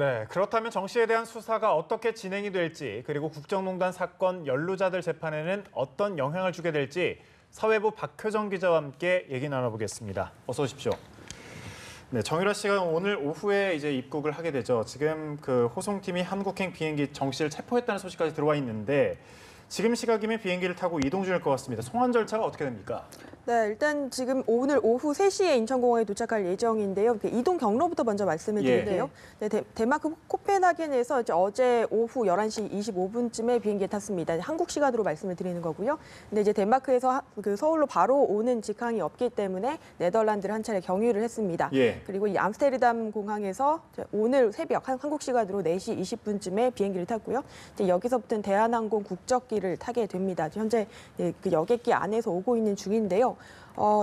네, 그렇다면 정 씨에 대한 수사가 어떻게 진행이 될지, 그리고 국정농단 사건 연루자들 재판에는 어떤 영향을 주게 될지 사회부 박효정 기자와 함께 얘기 나눠보겠습니다. 어서 오십시오. 네, 정유라 씨가 오늘 오후에 이제 입국을 하게 되죠. 지금 그 호송팀이 한국행 비행기 정 씨를 체포했다는 소식까지 들어와 있는데 지금 시각이면 비행기를 타고 이동 중일 것 같습니다. 송환 절차가 어떻게 됩니까? 네, 일단 지금 오늘 오후 3시에 인천공항에 도착할 예정인데요. 이동 경로부터 먼저 말씀을 드릴게요. 네, 덴마크 코펜하겐에서 어제 오후 11시 25분쯤에 비행기에 탔습니다. 한국 시간으로 말씀을 드리는 거고요. 근데 이제 덴마크에서 서울로 바로 오는 직항이 없기 때문에 네덜란드를 한 차례 경유를 했습니다. 그리고 이 암스테르담 공항에서 오늘 새벽 한국 시간으로 4시 20분쯤에 비행기를 탔고요. 이제 여기서부터는 대한항공 국적기를 타게 됩니다. 현재 그 여객기 안에서 오고 있는 중인데요.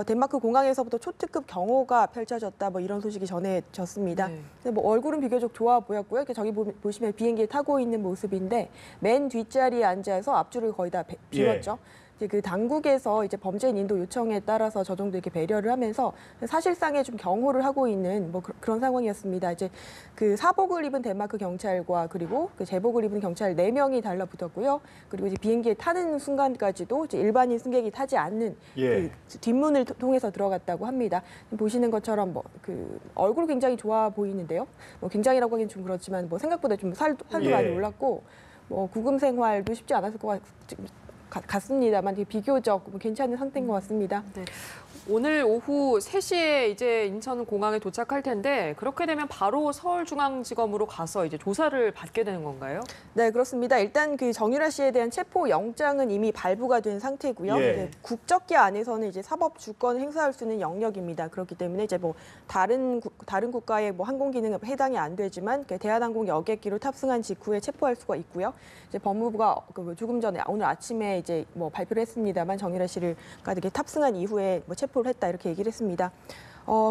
덴마크 공항에서부터 초특급 경호가 펼쳐졌다, 뭐 이런 소식이 전해졌습니다. 근데 뭐 얼굴은 비교적 좋아 보였고요. 저기 보시면 비행기에 타고 있는 모습인데 맨 뒷자리에 앉아서 앞줄을 거의 다 비웠죠. 그 당국에서 이제 범죄인 인도 요청에 따라서 저 정도 이렇게 배려를 하면서 사실상의 좀 경호를 하고 있는 뭐 그런 상황이었습니다. 이제 그 사복을 입은 덴마크 경찰과 그리고 그 제복을 입은 경찰 4명이 달라붙었고요. 그리고 이제 비행기에 타는 순간까지도 이제 일반인 승객이 타지 않는 그 뒷문을 통해서 들어갔다고 합니다. 보시는 것처럼 뭐 그 얼굴 굉장히 좋아 보이는데요. 뭐 굉장히라고 하기는 좀 그렇지만 뭐 생각보다 좀 살도 많이 올랐고 뭐 구금 생활도 쉽지 않았을 것 같습니다만 비교적 괜찮은 상태인 것 같습니다. 네. 오늘 오후 3시에 이제 인천공항에 도착할 텐데 그렇게 되면 바로 서울중앙지검으로 가서 이제 조사를 받게 되는 건가요? 네, 그렇습니다. 일단 그 정유라 씨에 대한 체포 영장은 이미 발부가 된 상태고요. 국적기 안에서는 이제 사법 주권을 행사할 수 있는 영역입니다. 그렇기 때문에 이제 뭐 다른 국가의 뭐 항공 기능은 해당이 안 되지만 대한항공 여객기로 탑승한 직후에 체포할 수가 있고요. 이제 법무부가 조금 전에 오늘 아침에 이제 뭐 발표를 했습니다만 정유라 씨를 이렇게 탑승한 이후에 뭐 체포를 했다 이렇게 얘기를 했습니다.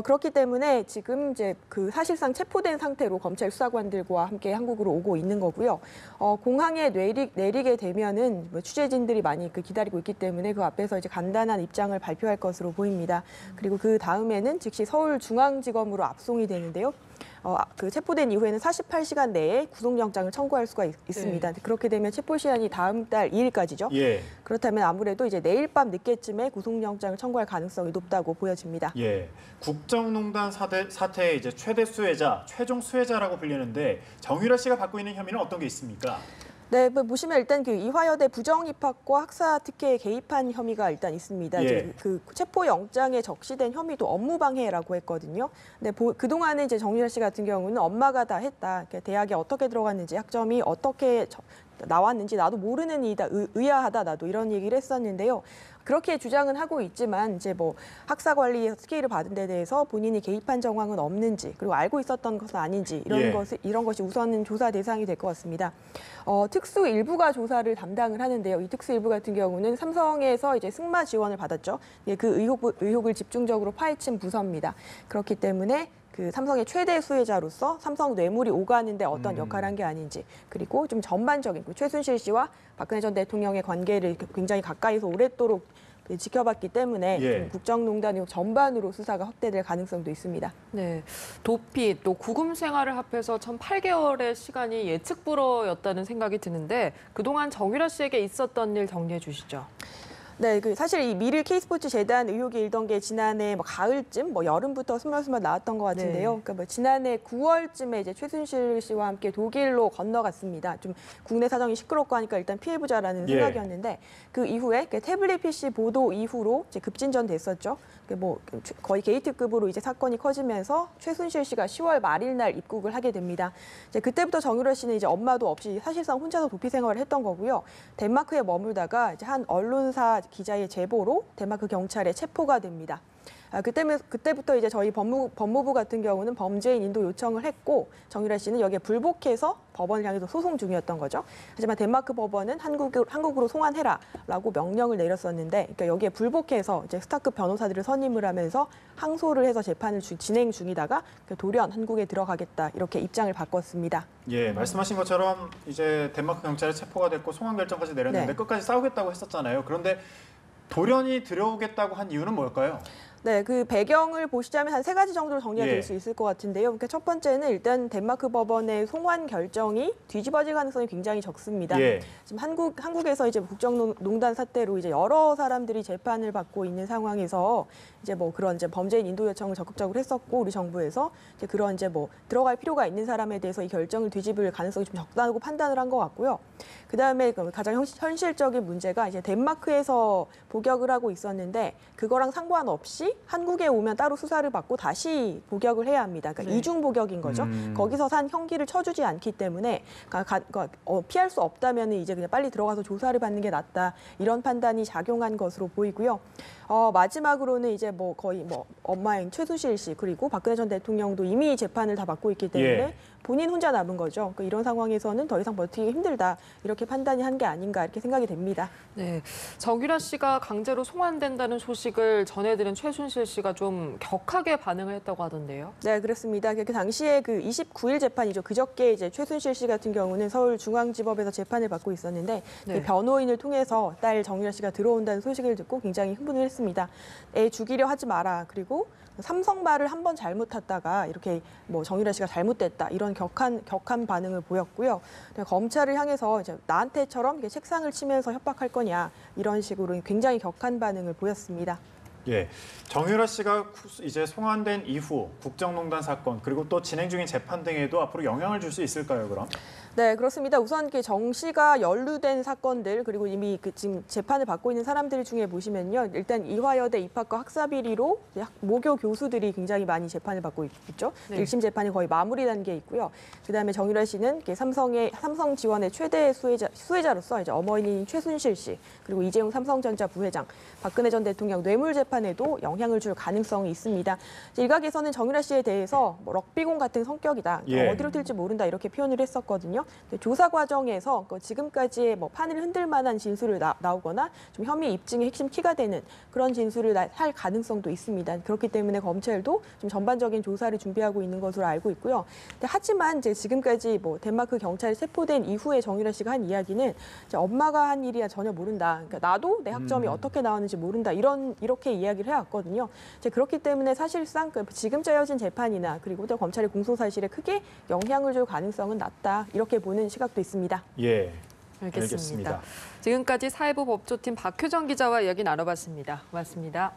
그렇기 때문에 지금 이제 그 사실상 체포된 상태로 검찰 수사관들과 함께 한국으로 오고 있는 거고요. 공항에 내리게 되면은 뭐 취재진들이 많이 기다리고 있기 때문에 그 앞에서 이제 간단한 입장을 발표할 것으로 보입니다. 그리고 그 다음에는 즉시 서울중앙지검으로 압송이 되는데요. 그 체포된 이후에는 48시간 내에 구속영장을 청구할 수가 있습니다. 그렇게 되면 체포 시한이 다음 달 2일까지죠. 그렇다면 아무래도 이제 내일 밤 늦게쯤에 구속영장을 청구할 가능성이 높다고 보여집니다. 국정농단 사태의 이제 최대 수혜자, 최종 수혜자라고 불리는데 정유라 씨가 받고 있는 혐의는 어떤 게 있습니까? 네, 보시면 일단 그 이화여대 부정 입학과 학사 특혜에 개입한 혐의가 일단 있습니다. 이제 그 체포 영장에 적시된 혐의도 업무방해라고 했거든요. 근데 그동안은 이제 정유라 씨 같은 경우는 엄마가 다 했다. 대학에 어떻게 들어갔는지, 학점이 어떻게 나왔는지 나도 모르는 일이다, 의아하다, 나도 이런 얘기를 했었는데요. 그렇게 주장은 하고 있지만 이제 뭐 학사 관리에서 특혜를 받은 데 대해서 본인이 개입한 정황은 없는지, 그리고 알고 있었던 것은 아닌지 이런 것이 우선은 조사 대상이 될 것 같습니다. 특수 일부가 조사를 담당을 하는데요. 이 특수 일부 같은 경우는 삼성에서 이제 승마 지원을 받았죠. 그 의혹을 집중적으로 파헤친 부서입니다. 그렇기 때문에 그 삼성의 최대 수혜자로서 삼성 뇌물이 오가는데 어떤 역할을 한 게 아닌지, 그리고 좀 전반적인 최순실 씨와 박근혜 전 대통령의 관계를 굉장히 가까이서 오랫도록 지켜봤기 때문에 좀 국정농단 전반으로 수사가 확대될 가능성도 있습니다. 네, 도피 또 구금 생활을 합해서 전 8개월의 시간이 예측 불허였다는 생각이 드는데 그동안 정유라 씨에게 있었던 일 정리해 주시죠. 네, 사실 이 미르 K스포츠 재단 의혹이 일던 게 지난해 뭐 가을쯤, 뭐 여름부터 스멀스멀 나왔던 것 같은데요. 그러니까 뭐 지난해 9월쯤에 이제 최순실 씨와 함께 독일로 건너갔습니다. 좀 국내 사정이 시끄럽고 하니까 일단 피해보자라는 생각이었는데 그 이후에 태블릿 PC 보도 이후로 이제 급진전됐었죠. 뭐 거의 게이트급으로 이제 사건이 커지면서 최순실 씨가 10월 말일 날 입국을 하게 됩니다. 이제 그때부터 정유라 씨는 이제 엄마도 없이 사실상 혼자서 도피 생활을 했던 거고요. 덴마크에 머물다가 이제 한 언론사 기자의 제보로 덴마크 경찰에 체포가 됩니다. 그때부터 이제 저희 법무부 같은 경우는 범죄인 인도 요청을 했고 정유라 씨는 여기에 불복해서 법원을 향해서 소송 중이었던 거죠. 하지만 덴마크 법원은 한국으로 송환해라라고 명령을 내렸었는데, 그러니까 여기에 불복해서 이제 스타급 변호사들을 선임을 하면서 항소를 해서 재판을 진행 중이다가 돌연 한국에 들어가겠다 이렇게 입장을 바꿨습니다. 말씀하신 것처럼 이제 덴마크 경찰에 체포가 됐고 송환 결정까지 내렸는데 끝까지 싸우겠다고 했었잖아요. 그런데 돌연히 들어오겠다고 한 이유는 뭘까요? 네, 그 배경을 보시자면 한 3가지 정도로 정리가 예. 될 수 있을 것 같은데요. 그러니까 첫 번째는 일단 덴마크 법원의 송환 결정이 뒤집어질 가능성이 굉장히 적습니다. 예. 지금 한국에서 이제 국정농단 사태로 이제 여러 사람들이 재판을 받고 있는 상황에서 이제 뭐 그런 이제 범죄인 인도 요청을 적극적으로 했었고 우리 정부에서 이제 그런 이제 뭐 들어갈 필요가 있는 사람에 대해서 이 결정을 뒤집을 가능성이 좀 적다고 판단을 한 것 같고요. 그다음에 가장 현실적인 문제가 이제 덴마크에서 복역을 하고 있었는데 그거랑 상관없이 한국에 오면 따로 수사를 받고 다시 복역을 해야 합니다. 그러니까 네. 이중 복역인 거죠. 거기서 산 형기를 쳐주지 않기 때문에 피할 수 없다면 이제 그냥 빨리 들어가서 조사를 받는 게 낫다. 이런 판단이 작용한 것으로 보이고요. 마지막으로는 이제 뭐 거의 뭐 엄마인 최순실 씨 그리고 박근혜 전 대통령도 이미 재판을 다 받고 있기 때문에 예. 본인 혼자 남은 거죠. 그러니까 이런 상황에서는 더 이상 버티기 힘들다. 이렇게 판단이 한 게 아닌가 이렇게 생각이 됩니다. 네, 정유라 씨가 강제로 송환된다는 소식을 전해들은 최순실 씨가 좀 격하게 반응을 했다고 하던데요. 네, 그렇습니다. 그 당시에 그 29일 재판이죠. 그저께 이제 최순실 씨 같은 경우는 서울중앙지법에서 재판을 받고 있었는데 네. 그 변호인을 통해서 딸 정유라 씨가 들어온다는 소식을 듣고 굉장히 흥분을 했습니다. 애 죽이려 하지 마라. 그리고 삼성 말을 한 번 잘못 탔다가 이렇게 뭐 정유라 씨가 잘못됐다 이런 격한 반응을 보였고요. 검찰을 향해서 이제 나한테처럼 이렇게 책상을 치면서 협박할 거냐 이런 식으로 굉장히 격한 반응을 보였습니다. 예, 정유라 씨가 이제 송환된 이후 국정농단 사건 그리고 또 진행 중인 재판 등에도 앞으로 영향을 줄 수 있을까요, 그럼? 네, 그렇습니다. 우선 정 씨가 연루된 사건들 그리고 이미 지금 재판을 받고 있는 사람들 중에 보시면요, 일단 이화여대 입학과 학사 비리로 모교 교수들이 굉장히 많이 재판을 받고 있죠. 네. 1심 재판이 거의 마무리 단계에 있고요. 그다음에 정유라 씨는 삼성 지원의 최대 수혜자로서 이제 어머니인 최순실 씨 그리고 이재용 삼성전자 부회장, 박근혜 전 대통령 뇌물 재판에도 영향을 줄 가능성이 있습니다. 일각에서는 정유라 씨에 대해서 뭐 럭비공 같은 성격이다, 예. 어디로 튈지 모른다 이렇게 표현을 했었거든요. 조사 과정에서 지금까지의 뭐 판을 흔들 만한 진술을 나오거나 좀 혐의 입증의 핵심 키가 되는 그런 진술을 할 가능성도 있습니다. 그렇기 때문에 검찰도 좀 전반적인 조사를 준비하고 있는 것으로 알고 있고요. 하지만 이제 지금까지 뭐 덴마크 경찰이 체포된 이후에 정유라 씨가 한 이야기는 이제 엄마가 한 일이야 전혀 모른다. 그러니까 나도 내 학점이 어떻게 나왔는지 모른다. 이렇게 이야기를 해왔거든요. 이제 그렇기 때문에 사실상 지금 짜여진 재판이나 그리고 또 검찰의 공소 사실에 크게 영향을 줄 가능성은 낮다. 이렇게 보는 시각도 있습니다. 예, 알겠습니다. 알겠습니다. 지금까지 사회부 법조팀 박효정 기자와 이야기 나눠봤습니다. 고맙습니다.